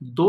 2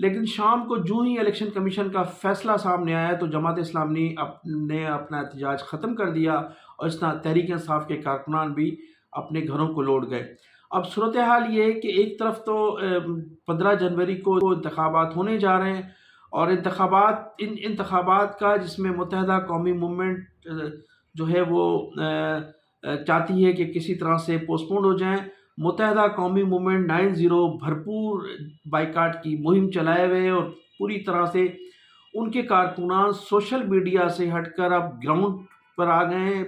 لیکن شام کو جو ہی الیکشن کمیشن کا فیصلہ سامنے آیا تو جماعت اسلامی نے اپنا احتجاج ختم کر دیا، اور اس طرح تحریک انصاف کے کارکنان بھی اپنے گھروں کو لوٹ گئے۔ اب صورتحال یہ ہے کہ ایک طرف تو 15 جنوری کو انتخابات ہونے جا رہے ہیں، اور ان انتخابات کا جس میں متحدہ قومی موومنٹ جو ہے وہ چاہتی ہے کہ کسی طرح سے پوسٹ پون ہو جائیں۔ متحدہ قومی موومنٹ 90 بھرپور بائیکاٹ کی مہم چلائے ہوئے، اور پوری طرح سے ان کے کارکنان سوشل میڈیا سے ہٹ کر اب گراؤنڈ پر آ گئے ہیں۔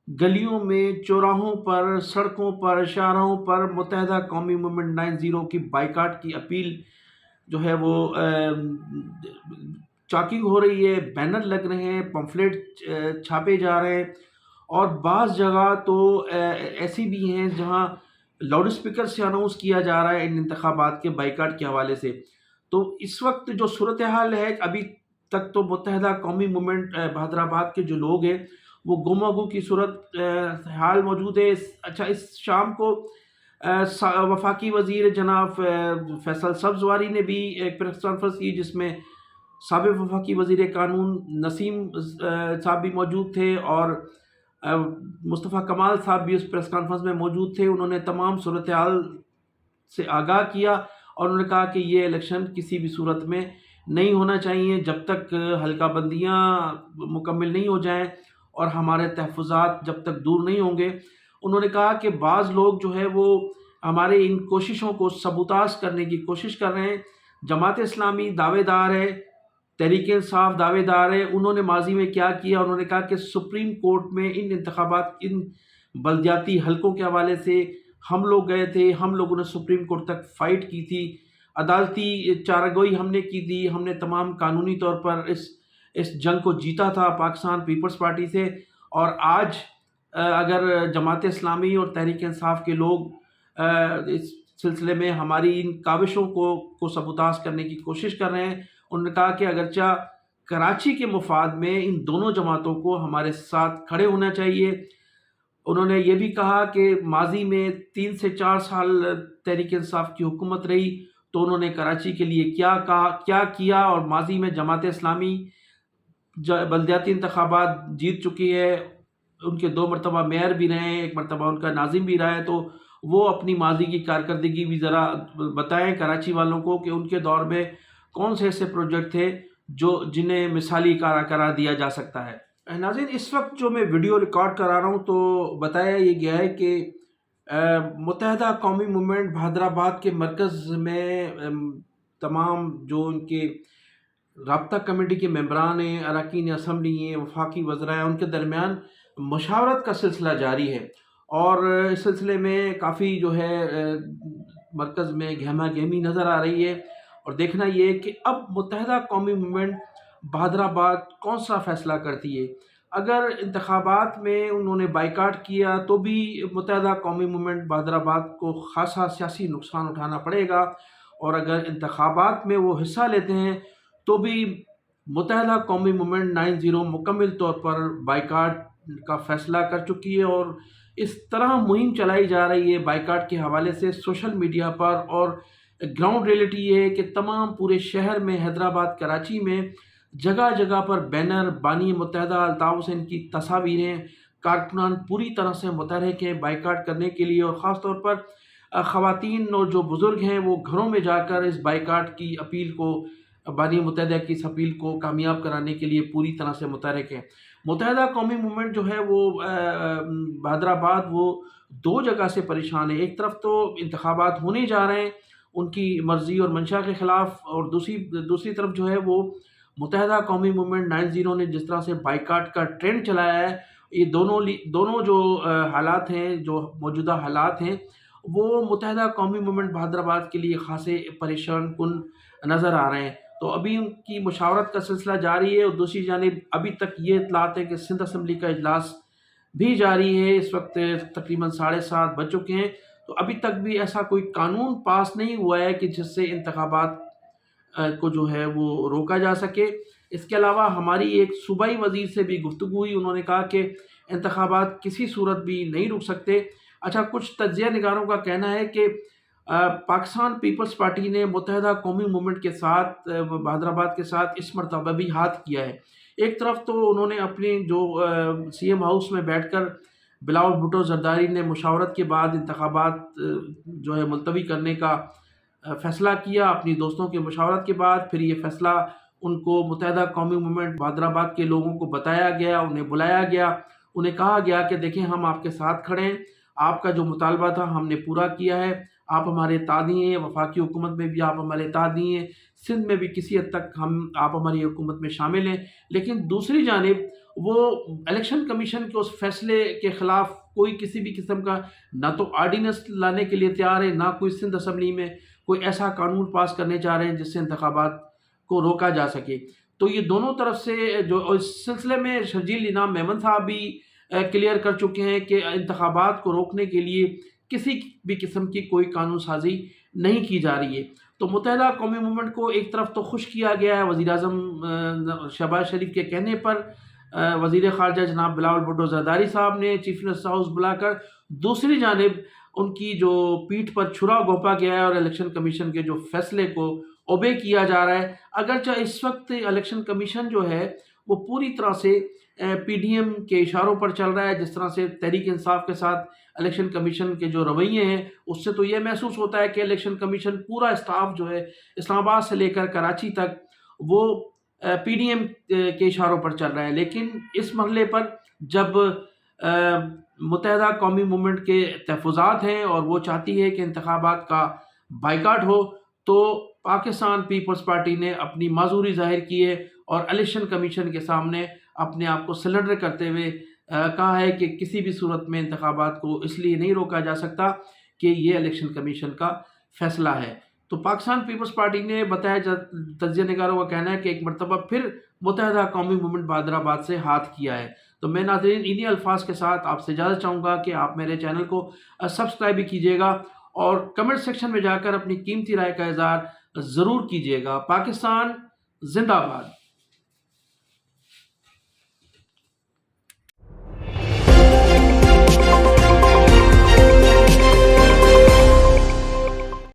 گلیوں میں، چوراہوں پر، سڑکوں پر، شاہراہوں پر متحدہ قومی موومنٹ 90 کی بائیکاٹ کی اپیل جو ہے وہ چاکنگ ہو رہی ہے، بینر لگ رہے ہیں، پمفلیٹ چھاپے جا رہے ہیں، اور بعض جگہ تو ایسی بھی ہیں جہاں لاؤڈ اسپیکر سے اناؤنس کیا جا رہا ہے ان انتخابات کے بائیکاٹ کے حوالے سے۔ تو اس وقت جو صورتحال ہے، ابھی تک تو متحدہ قومی موومنٹ بہادرآباد کے جو لوگ ہیں وہ گم و گو کی صورت حال موجود ہے۔ اچھا، اس شام کو وفاقی وزیر جناب فیصل سبزواری نے بھی ایک پریس کانفرنس کی، جس میں سابق وفاقی وزیر قانون نسیم صاحب بھی موجود تھے، اور مصطفیٰ کمال صاحب بھی اس پریس کانفرنس میں موجود تھے۔ انہوں نے تمام صورتحال سے آگاہ کیا، اور انہوں نے کہا کہ یہ الیکشن کسی بھی صورت میں نہیں ہونا چاہیے جب تک حلقہ بندیاں مکمل نہیں ہو جائیں اور ہمارے تحفظات جب تک دور نہیں ہوں گے۔ انہوں نے کہا کہ بعض لوگ جو ہے وہ ہمارے ان کوششوں کو سبوتاژ کرنے کی کوشش کر رہے ہیں۔ جماعت اسلامی دعوے دار ہے، تحریک انصاف دعوے دار ہے۔ انہوں نے ماضی میں کیا کیا؟ انہوں نے کہا کہ سپریم کورٹ میں ان انتخابات، ان بلدیاتی حلقوں کے حوالے سے ہم لوگ گئے تھے، ہم لوگوں نے سپریم کورٹ تک فائٹ کی تھی، عدالتی چارگوئی ہم نے کی تھی، ہم نے تمام قانونی طور پر اس جنگ کو جیتا تھا پاکستان پیپلز پارٹی سے۔ اور آج اگر جماعت اسلامی اور تحریک انصاف کے لوگ اس سلسلے میں ہماری ان کاوشوں کو سبوتاژ کرنے کی کوشش کر رہے ہیں، انہوں نے کہا کہ اگرچہ کراچی کے مفاد میں ان دونوں جماعتوں کو ہمارے ساتھ کھڑے ہونا چاہیے۔ انہوں نے یہ بھی کہا کہ ماضی میں 3 سے 4 سال تحریک انصاف کی حکومت رہی، تو انہوں نے کراچی کے لیے کیا کیا، اور ماضی میں جماعت اسلامی بلدیاتی انتخابات جیت چکی ہے، ان کے 2 مرتبہ میئر بھی رہے ہیں، 1 مرتبہ ان کا ناظم بھی رہا ہے۔ تو وہ اپنی ماضی کی کارکردگی بھی ذرا بتائیں کراچی والوں کو کہ ان کے دور میں کون سے ایسے پروجیکٹ تھے جنہیں مثالی قرار دیا جا سکتا ہے۔ ناظرین، اس وقت جو میں ویڈیو ریکارڈ کرا رہا ہوں تو بتایا یہ گیا ہے کہ متحدہ قومی موومنٹ بہادرآباد کے مرکز میں تمام جو ان کے رابطہ کمیٹی کے ممبران ہیں، اراکین اسمبلی ہیں، وفاقی وزراء ہیں، ان کے درمیان مشاورت کا سلسلہ جاری ہے، اور اس سلسلے میں کافی جو ہے مرکز میں گہما گہمی نظر آ رہی ہے۔ اور دیکھنا یہ ہے کہ اب متحدہ قومی موومنٹ بہادرآباد کون سا فیصلہ کرتی ہے۔ اگر انتخابات میں انہوں نے بائیکاٹ کیا تو بھی متحدہ قومی موومنٹ بہادرآباد کو خاصا سیاسی نقصان اٹھانا پڑے گا، اور اگر انتخابات میں وہ حصہ لیتے ہیں تو بھی متحدہ قومی موومنٹ 90 مکمل طور پر بائیکاٹ کا فیصلہ کر چکی ہے، اور اس طرح مہم چلائی جا رہی ہے بائیکاٹ کے حوالے سے سوشل میڈیا پر۔ اور گراؤنڈ ریئلٹی یہ ہے کہ تمام پورے شہر میں، حیدرآباد، کراچی میں جگہ جگہ پر بینر، بانی متحدہ الطاف حسین کی تصاویریں، کارکنان پوری طرح سے متحرک ہیں بائیکاٹ کرنے کے لیے، اور خاص طور پر خواتین اور جو بزرگ ہیں وہ گھروں میں جا کر اس بائیکاٹ کی اپیل کو، بانی متحدہ کی اس اپیل کو کامیاب کرانے کے لیے پوری طرح سے متحرک ہیں۔ متحدہ قومی موومنٹ جو ہے وہ بہادرآباد وہ 2 جگہ سے پریشان ہے۔ ایک طرف تو انتخابات ہونے جا رہے ہیں ان کی مرضی اور منشا کے خلاف، اور دوسری طرف جو ہے وہ متحدہ قومی موومنٹ 90 نے جس طرح سے بائیکاٹ کا ٹرینڈ چلایا ہے، یہ دونوں جو حالات ہیں، جو موجودہ حالات ہیں، وہ متحدہ قومی موومنٹ بہادرآباد کے لیے خاصے پریشان کن نظر آ رہے ہیں۔ تو ابھی ان کی مشاورت کا سلسلہ جاری ہے، اور دوسری جانب ابھی تک یہ اطلاعات ہے کہ سندھ اسمبلی کا اجلاس بھی جاری ہے۔ اس وقت تقریباً 7:30 بج چکے ہیں، تو ابھی تک بھی ایسا کوئی قانون پاس نہیں ہوا ہے کہ جس سے انتخابات کو جو ہے وہ روکا جا سکے۔ اس کے علاوہ ہماری ایک صوبائی وزیر سے بھی گفتگو ہوئی، انہوں نے کہا کہ انتخابات کسی صورت بھی نہیں رک سکتے۔ اچھا، کچھ تجزیہ نگاروں کا کہنا ہے کہ پاکستان پیپلز پارٹی نے متحدہ قومی موومنٹ کے ساتھ حیدرآباد کے ساتھ اس مرتبہ بھی ہاتھ کیا ہے۔ ایک طرف تو انہوں نے اپنی جو سی ایم ہاؤس میں بیٹھ کر بلاول بھٹو زرداری نے مشاورت کے بعد انتخابات جو ہے ملتوی کرنے کا فیصلہ کیا اپنی دوستوں کے مشاورت کے بعد۔ پھر یہ فیصلہ ان کو متحدہ قومی موومنٹ حیدرآباد کے لوگوں کو بتایا گیا، انہیں بلایا گیا، انہیں کہا گیا کہ دیکھیں ہم آپ کے ساتھ کھڑے ہیں، آپ کا جو مطالبہ تھا ہم نے پورا کیا ہے، آپ ہمارے تابع ہیں، وفاقی حکومت میں بھی آپ ہمارے تابع ہیں، سندھ میں بھی کسی حد تک آپ ہماری حکومت میں شامل ہیں۔ لیکن دوسری جانب وہ الیکشن کمیشن کے اس فیصلے کے خلاف کوئی کسی بھی قسم کا نہ تو آرڈیننس لانے کے لیے تیار ہے، نہ کوئی سندھ اسمبلی میں کوئی ایسا قانون پاس کرنے جا رہے ہیں جس سے انتخابات کو روکا جا سکے۔ تو یہ دونوں طرف سے جو اس سلسلے میں شرجیل انعام میمن صاحب بھی کلیئر کر چکے ہیں کہ انتخابات کو روکنے کے لیے کسی بھی قسم کی کوئی قانون سازی نہیں کی جا رہی ہے۔ تو متحدہ قومی موومنٹ کو ایک طرف تو خوش کیا گیا ہے وزیر اعظم شہباز شریف کے کہنے پر، وزیر خارجہ جناب بلاول بھٹو زرداری صاحب نے چیف منسٹر ہاؤس بلا کر، دوسری جانب ان کی جو پیٹھ پر چھرا گھونپا گیا ہے اور الیکشن کمیشن کے جو فیصلے کو اوبے کیا جا رہا ہے۔ اگرچہ اس وقت الیکشن کمیشن جو ہے وہ پوری طرح سے پی ڈی ایم کے اشاروں پر چل رہا ہے، جس طرح سے تحریک انصاف کے ساتھ الیکشن کمیشن کے جو رویے ہیں اس سے تو یہ محسوس ہوتا ہے کہ الیکشن کمیشن پورا اسٹاف جو ہے اسلام آباد سے لے کر کراچی تک وہ پی ڈی ایم کے اشاروں پر چل رہا ہے۔ لیکن اس مرحلے پر جب متحدہ قومی موومنٹ کے تحفظات ہیں اور وہ چاہتی ہے کہ انتخابات کا بائیکاٹ ہو، تو پاکستان پیپلز پارٹی نے اپنی معذوری ظاہر کی ہے اور الیکشن کمیشن کے سامنے اپنے آپ کو سلنڈر کرتے ہوئے کہا ہے کہ کسی بھی صورت میں انتخابات کو اس لیے نہیں روکا جا سکتا کہ یہ الیکشن کمیشن کا فیصلہ ہے۔ تو پاکستان پیپلز پارٹی نے بتایا، تجزیہ نگاروں کا کہنا ہے کہ ایک مرتبہ پھر متحدہ قومی موومنٹ حیدرآباد سے ہاتھ کیا ہے۔ تو میں ناظرین انہی الفاظ کے ساتھ آپ سے اجازت چاہوں گا کہ آپ میرے چینل کو سبسکرائب بھی کیجیے گا اور کمنٹ سیکشن میں جا کر اپنی قیمتی رائے کا اظہار ضرور کیجیے گا۔ پاکستان زندہ باد۔